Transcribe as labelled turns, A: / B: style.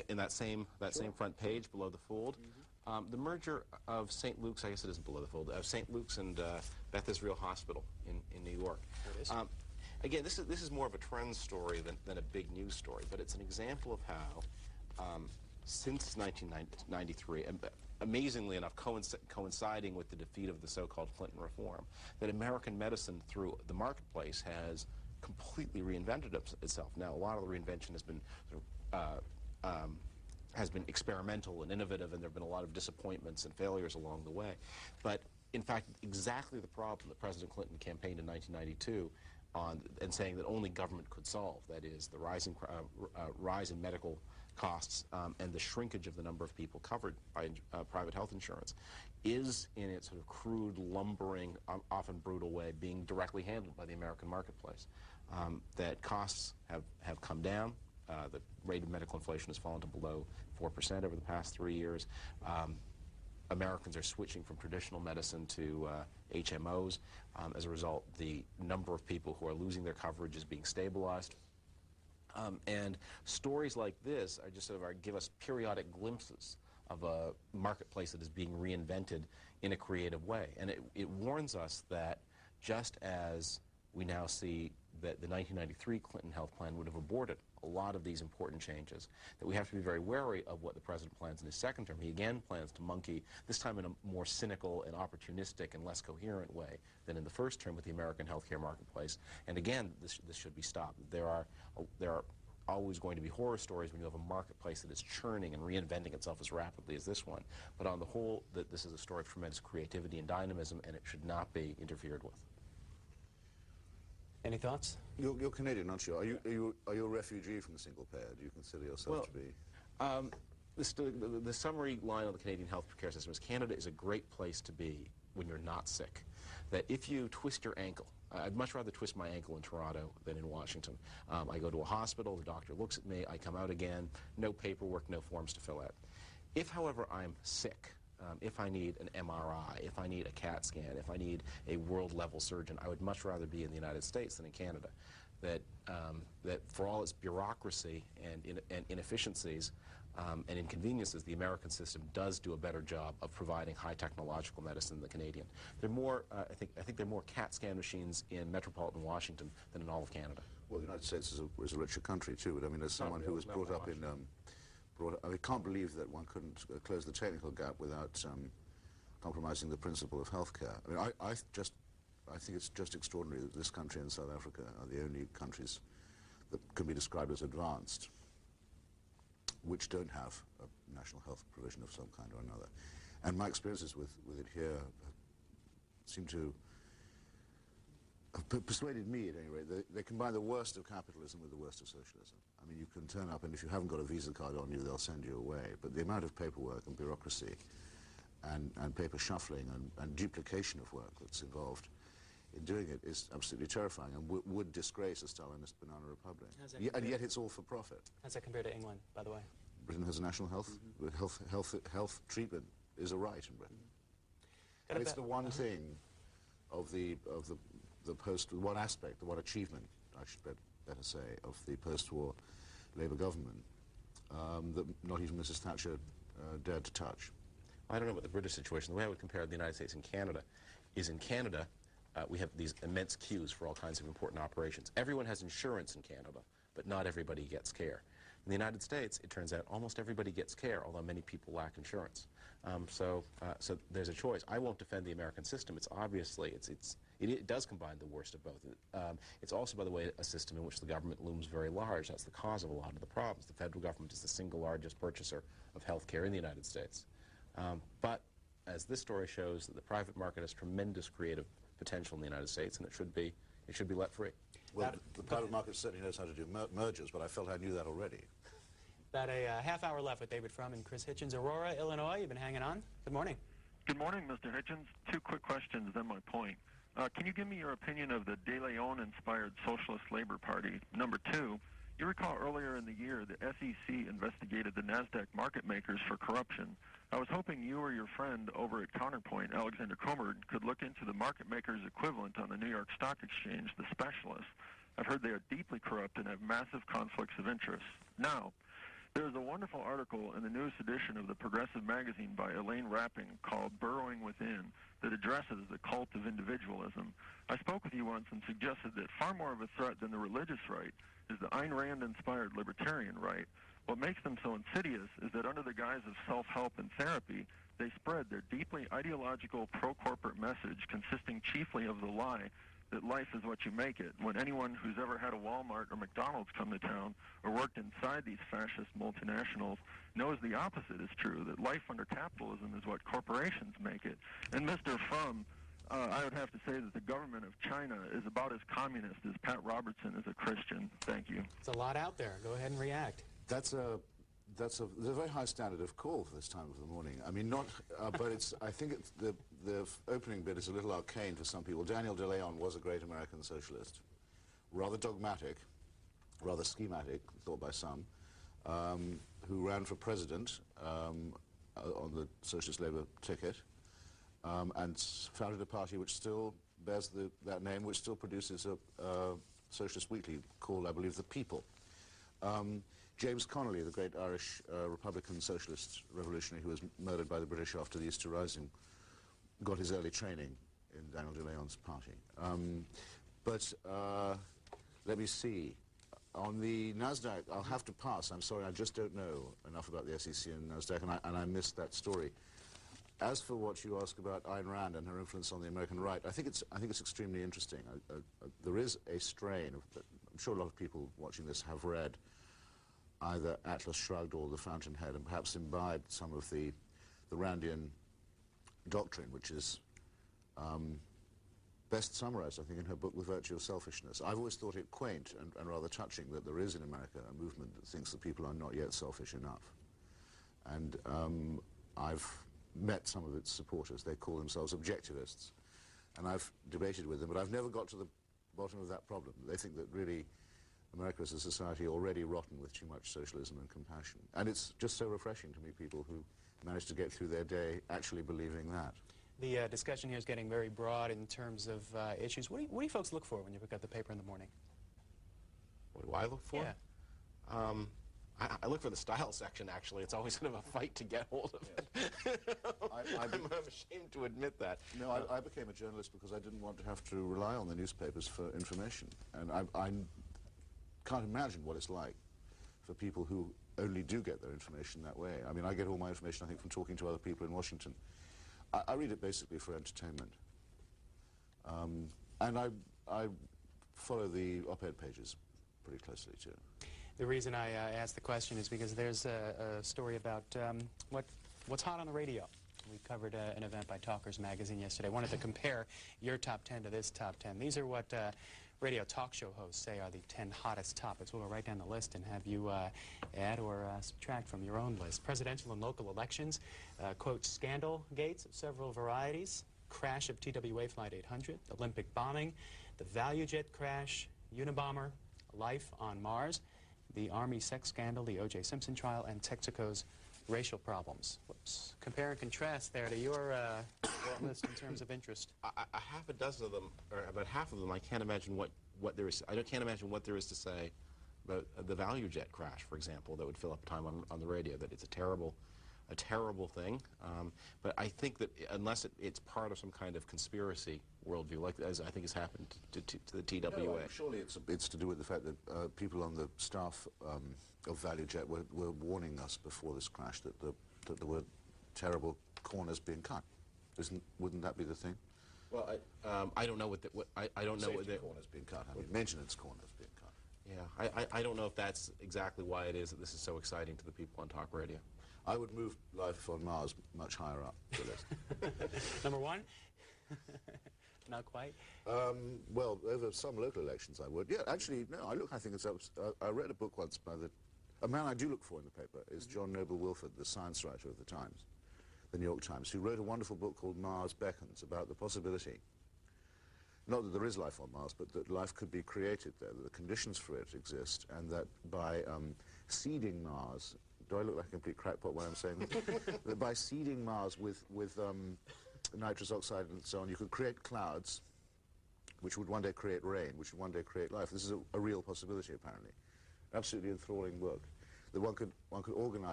A: in that same front page below the fold. The merger of St. Luke's, I guess it isn't below the fold, of St. Luke's and Beth Israel Hospital in New York.
B: It is.
A: Again, this is more of a trend story than a big news story, but it's an example of how since 1993, amazingly enough, coinciding with the defeat of the so-called Clinton reform, that American medicine through the marketplace has completely reinvented itself. Now, a lot of the reinvention has been experimental and innovative, and there have been a lot of disappointments and failures along the way. But in fact, exactly the problem that President Clinton campaigned in 1992 on, and saying that only government could solve, that is, the rise in medical costs and the shrinkage of the number of people covered by private health insurance, is in its sort of crude, lumbering, often brutal way being directly handled by the American marketplace. That costs have come down. The rate of medical inflation has fallen to below 4% over the past 3 years. Americans are switching from traditional medicine to HMOs. As a result, the number of people who are losing their coverage is being stabilized. And stories like this are just give us periodic glimpses of a marketplace that is being reinvented in a creative way. And it warns us that just as we now see that the 1993 Clinton health plan would have aborted a lot of these important changes, that we have to be very wary of what the president plans in his second term. He again plans to monkey, this time in a more cynical and opportunistic and less coherent way than in the first term with the American healthcare marketplace. And again, this should be stopped. There are always going to be horror stories when you have a marketplace that is churning and reinventing itself as rapidly as this one. But on the whole, this is a story of tremendous creativity and dynamism, and it should not be interfered with.
B: Any thoughts?
C: You're Canadian, aren't you? Are you a refugee from the single payer? Do you consider yourself to be?
A: The summary line on the Canadian health care system is Canada is a great place to be when you're not sick. That if you twist your ankle, I'd much rather twist my ankle in Toronto than in Washington. I go to a hospital, the doctor looks at me, I come out again, no paperwork, no forms to fill out. If, however, I'm sick, if I need an MRI, if I need a CAT scan, if I need a world-level surgeon, I would much rather be in the United States than in Canada. That for all its bureaucracy and inefficiencies and inconveniences, the American system does do a better job of providing high technological medicine than the Canadian. There are more, I think there are more CAT scan machines in metropolitan Washington than in all of Canada.
C: Well, the United States is a richer country too, but I mean, as someone who was brought up in, I can't believe that one couldn't close the technical gap without compromising the principle of healthcare. I mean, I think it's just extraordinary that this country and South Africa are the only countries that can be described as advanced, which don't have a national health provision of some kind or another. And my experiences with it here seem to have persuaded me, at any rate. They combine the worst of capitalism with the worst of socialism. I mean, you can turn up, and if you haven't got a Visa card on you, they'll send you away. But the amount of paperwork and bureaucracy and paper shuffling and duplication of work that's involved in doing it is absolutely terrifying and would disgrace a Stalinist banana republic. And yet it's all for profit.
B: How's that compared to England, by the way?
C: Britain has a national health. Health treatment is a right in Britain. And it's the one thing of the one aspect, the one achievement, I should better say, of the post-war Labour government that not even Mrs. Thatcher dared to touch.
A: I don't know about the British situation. The way I would compare the United States and Canada is in Canada, we have these immense queues for all kinds of important operations. Everyone has insurance in Canada, but not everybody gets care. In the United States, it turns out almost everybody gets care, although many people lack insurance. So there's a choice. I won't defend the American system. It's obviously, it does combine the worst of both. It's also, by the way, a system in which the government looms very large. That's the cause of a lot of the problems. The federal government is the single largest purchaser of health care in the United States. But as this story shows, that the private market has tremendous creative potential in the United States, and it should be let free.
C: Well, the private market certainly knows how to do mergers, but I felt I knew that already.
B: About a half hour left with David Frum and Chris Hitchens. Aurora, Illinois, you've been hanging on. Good morning.
D: Good morning, Mr. Hitchens. Two quick questions, then my point. Can you give me your opinion of the De Leon-inspired Socialist Labor Party? Number two, you recall earlier in the year the SEC investigated the NASDAQ market makers for corruption. I was hoping you or your friend over at Counterpoint, Alexander Comer, could look into the market makers equivalent on the New York Stock Exchange, the specialists. I've heard they are deeply corrupt and have massive conflicts of interest. Now, There's a wonderful article in the newest edition of the Progressive magazine by Elaine Rapping called Burrowing Within that addresses the cult of individualism. I spoke with you once and suggested that far more of a threat than the religious right is the Ayn Rand-inspired libertarian right. What makes them so insidious is that under the guise of self-help and therapy, they spread their deeply ideological pro-corporate message consisting chiefly of the lie that life is what you make it, when anyone who's ever had a Walmart or McDonald's come to town or worked inside these fascist multinationals knows the opposite is true, that life under capitalism is what corporations make it. And Mr. Frum, I would have to say that the government of China is about as communist as Pat Robertson is a Christian. Thank you.
B: It's a lot out there. Go ahead and react.
C: There's a very high standard of call for this time of the morning. I mean, not, but I think the opening bit is a little arcane for some people. Daniel de Leon was a great American socialist, rather dogmatic, rather schematic, thought by some, who ran for president on the Socialist Labour ticket, and founded a party which still bears that name, which still produces a socialist weekly called, I believe, The People. James Connolly, the great Irish Republican socialist revolutionary who was murdered by the British after the Easter Rising, got his early training in Daniel de Leon's party. Let me see. On the NASDAQ, I'll have to pass. I'm sorry, I just don't know enough about the SEC and NASDAQ, and I missed that story. As for what you ask about Ayn Rand and her influence on the American right, I think it's extremely interesting. There is a strain of, I'm sure a lot of people watching this have read either Atlas Shrugged or The Fountainhead, and perhaps imbibed some of the Randian doctrine, which is best summarized, I think, in her book, The Virtue of Selfishness. I've always thought it quaint and rather touching that there is in America a movement that thinks that people are not yet selfish enough. And I've met some of its supporters. They call themselves objectivists. And I've debated with them, but I've never got to the bottom of that problem. They think that really America is a society already rotten with too much socialism and compassion. And it's just so refreshing to meet people who manage to get through their day actually believing that.
B: The discussion here is getting very broad in terms of issues. What do you folks look for when you pick up the paper in the morning?
A: What do I look for?
B: Yeah.
A: I look for the style section, actually. It's always sort of a fight to get hold of it. I'm ashamed to admit that.
C: No, I became a journalist because I didn't want to have to rely on the newspapers for information. And I can't imagine what it's like for people who only do get their information that way. I mean, I get all my information, I think, from talking to other people in Washington. I read it basically for entertainment. And I follow the op-ed pages pretty closely, too.
B: The reason I asked the question is because there's a story about what's hot on the radio. We covered an event by Talkers Magazine yesterday. I wanted to compare your top 10 to this top 10. These are what radio talk show hosts say are the 10 hottest topics. We'll go right down the list and have you add or subtract from your own list. Presidential and local elections, quote, scandal gates of several varieties, crash of TWA Flight 800, Olympic bombing, the Value Jet crash, Unabomber, life on Mars, the Army sex scandal, the O.J. Simpson trial, and Texaco's racial problems. Whoops. Compare and contrast there to your list in terms of interest.
A: A half a dozen of them, or about half of them, I can't imagine what there is. I can't imagine what there is to say about the Value Jet crash, for example, that would fill up time on the radio. That it's a terrible thing. But I think that unless it's part of some kind of conspiracy worldview, like as I think has happened to the TWA.
C: No, surely it's to do with the fact that people on the staff of Value Jet were warning us before this crash that there were terrible corners being cut. Wouldn't that be the thing?
A: Well, I don't know what I don't know what the
C: corners being cut. I mean, maintenance corners being cut.
A: Yeah, I don't know if that's exactly why it is that this is so exciting to the people on talk radio.
C: I would move life on Mars much higher up the list.
B: Number one? Not quite?
C: Well, over some local elections I would. Yeah, actually, no, I think it's up. I read a book once by a man I do look for in the paper is John Noble Wilford, the science writer of the Times, the New York Times, who wrote a wonderful book called Mars Beckons about the possibility, not that there is life on Mars, but that life could be created there, that the conditions for it exist, and that by seeding Mars, do I look like a complete crackpot when I'm saying this? That by seeding Mars with nitrous oxide and so on, you could create clouds which would one day create rain, which would one day create life. This is a real possibility, apparently. Absolutely enthralling book. that one could organize